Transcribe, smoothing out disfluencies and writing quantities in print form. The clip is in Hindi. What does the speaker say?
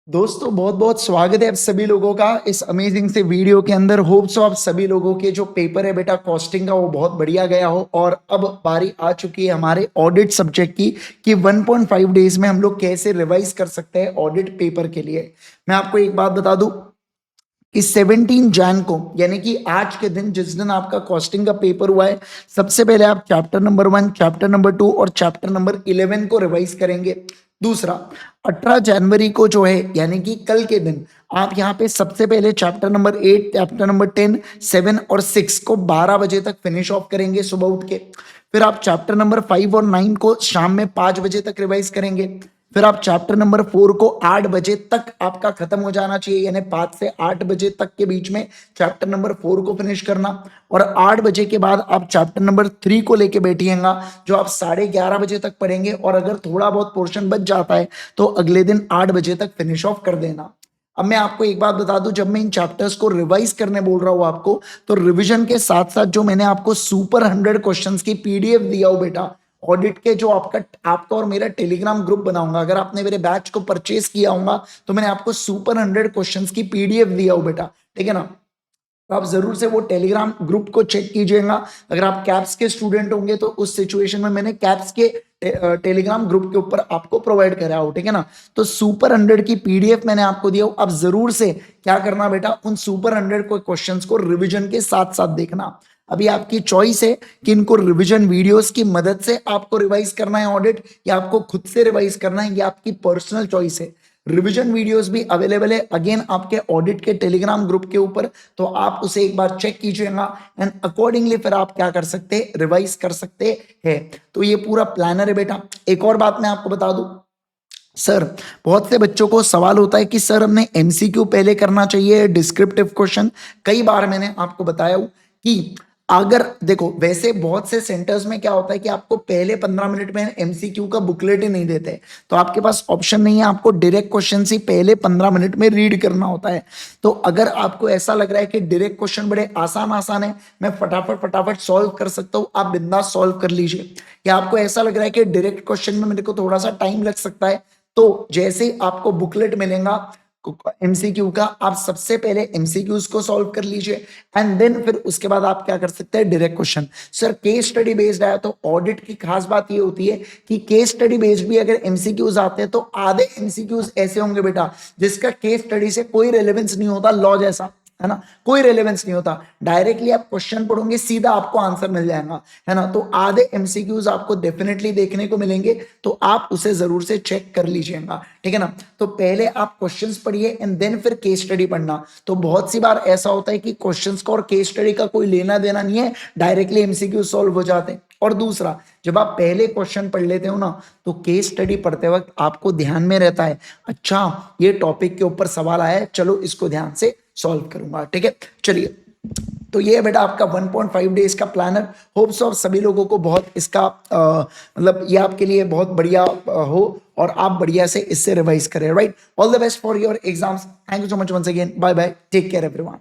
दोस्तों बहुत बहुत स्वागत है आप सभी लोगों का इस अमेजिंग से वीडियो के अंदर। होप सो आप सभी लोगों के जो पेपर है बेटा कॉस्टिंग का वो बहुत बढ़िया गया हो। और अब बारी आ चुकी है हमारे ऑडिट सब्जेक्ट की कि 1.5 डेज में हम लोग कैसे रिवाइज कर सकते हैं ऑडिट पेपर के लिए। मैं आपको एक बात बता दूं कि 17 जैन को यानी कि आज के दिन जिस दिन आपका कॉस्टिंग का पेपर हुआ है, सबसे पहले आप चैप्टर नंबर 1, चैप्टर नंबर 2 और चैप्टर नंबर 11 को रिवाइज करेंगे। दूसरा, 18 जनवरी को जो है यानी कि कल के दिन आप यहाँ पे सबसे पहले चैप्टर नंबर 8, चैप्टर नंबर 10, 7 और 6 को 12 बजे तक फिनिश ऑफ करेंगे सुबह उठ के। फिर आप चैप्टर नंबर 5 और 9 को शाम में 5 बजे तक रिवाइज करेंगे। फिर आप चैप्टर नंबर 4 को 8 बजे तक आपका खत्म हो जाना चाहिए, यानी 5 से 8 बजे तक के बीच में चैप्टर नंबर 4 को फिनिश करना। और 8 बजे के बाद आप चैप्टर नंबर 3 को लेके बैठिएगा, जो आप 11:30 बजे तक पढ़ेंगे। और अगर थोड़ा बहुत पोर्शन बच जाता है तो अगले दिन 8 बजे तक फिनिश ऑफ कर देना। अब मैं आपको एक बात बता दूं, जब मैं इन चैप्टर्स को रिवाइज करने बोल रहा हूं आपको, तो रिवीजन के साथ साथ जो मैंने आपको सुपर 100 क्वेश्चंस की पीडीएफ दिया हो बेटा ऑडिट के, जो आपका और मेरा टेलीग्राम ग्रुप बनाऊंगा, अगर आपने मेरे बैच को परचेज किया होगा तो मैंने आपको सुपर 100 क्वेश्चंस की पीडीएफ दिया हो बेटा, ठीक है ना। तो आप जरूर से वो टेलीग्राम ग्रुप को चेक कीजिएगा। अगर आप कैप्स के स्टूडेंट होंगे तो उस सिचुएशन में मैंने कैप्स के टेलीग्राम ग्रुप के ऊपर आपको प्रोवाइड करा हो, ठीक है ना। तो सुपर 100 की पीडीएफ मैंने आपको दिया हो। आप जरूर से क्या करना बेटा, उन सुपर 100 को क्वेश्चंस को रिवीजन के साथ साथ देखना। अभी आपकी चॉइस है कि इनको रिवीजन वीडियोस की मदद से आपको रिवाइज करना है ऑडिट, या आपको खुद से रिवाइज करना है, ये आपकी पर्सनल चॉइस है। रिवीजन वीडियोस भी अवेलेबल है अगेन आपके ऑडिट के टेलीग्राम ग्रुप के ऊपर, तो आप उसे एक बार चेक कीजिएगा एंड अकॉर्डिंगली फिर आप क्या कर सकते हैं, रिवाइज कर सकते हैं। तो ये पूरा प्लानर है बेटा। एक और बात मैं आपको बता दूं सर, बहुत से बच्चों को सवाल होता है कि सर हमने एमसीक्यू पहले करना चाहिए डिस्क्रिप्टिव क्वेश्चन। कई बार मैंने आपको बताया कि अगर देखो, वैसे बहुत से सेंटर्स में क्या होता है कि आपको पहले 15 मिनट में एमसीक्यू का बुकलेट ही नहीं देते, तो आपके पास ऑप्शन नहीं है, आपको डायरेक्ट क्वेश्चन ही पहले 15 मिनट में रीड करना होता है। तो अगर आपको ऐसा लग रहा है कि डायरेक्ट क्वेश्चन बड़े आसान आसान है, मैं फटाफट फटाफट सॉल्व कर सकता हूँ, आप बिंदास सॉल्व कर लीजिए। या आपको ऐसा लग रहा है कि डायरेक्ट क्वेश्चन में मेरे को थोड़ा सा टाइम लग सकता है, तो जैसे ही आपको बुकलेट मिलेगा एमसीक्यू का, आप सबसे पहले एमसीक्यूज को सॉल्व कर लीजिए एंड देन फिर उसके बाद आप क्या कर सकते हैं, direct question. Sir case study based आया तो ऑडिट की खास बात ये होती है कि केस स्टडी बेस्ड भी अगर एमसीक्यूज आते हैं तो आधे एमसीक्यूज ऐसे होंगे बेटा जिसका केस स्टडी से कोई रिलेवेंस नहीं होता, लॉ जैसा, है ना, कोई रेलेवेंस नहीं होता। डायरेक्टली आप क्वेश्चन पढ़ोगे सीधा आपको आंसर मिल जाएगा, है ना। तो आधे एमसीक्यूज आपको डेफिनेटली देखने को मिलेंगे, तो आप उसे जरूर से चेक कर लीजिएगा, ठीक है ना। तो पहले आप क्वेश्चंस पढ़िए एंड देन फिर केस स्टडी पढ़ना। तो बहुत सी बार ऐसा होता है कि क्वेश्चंस का और केस स्टडी का कोई लेना देना नहीं है, डायरेक्टली एमसीक्यू सॉल्व हो जाते हैं। और दूसरा, जब आप पहले क्वेश्चन पढ़ लेते हो ना, तो केस स्टडी पढ़ते वक्त आपको ध्यान में रहता है, अच्छा ये टॉपिक के ऊपर सवाल आया है, चलो इसको ध्यान से सॉल्व करूंगा, ठीक है। चलिए, तो ये बेटा आपका 1.5 डेज का प्लानर। होप्स ऑफ सभी लोगों को बहुत इसका मतलब ये आपके लिए बहुत बढ़िया हो और आप बढ़िया से इससे रिवाइज करें, right. All the best for your exams. Thank you so much once again, bye bye, take care everyone.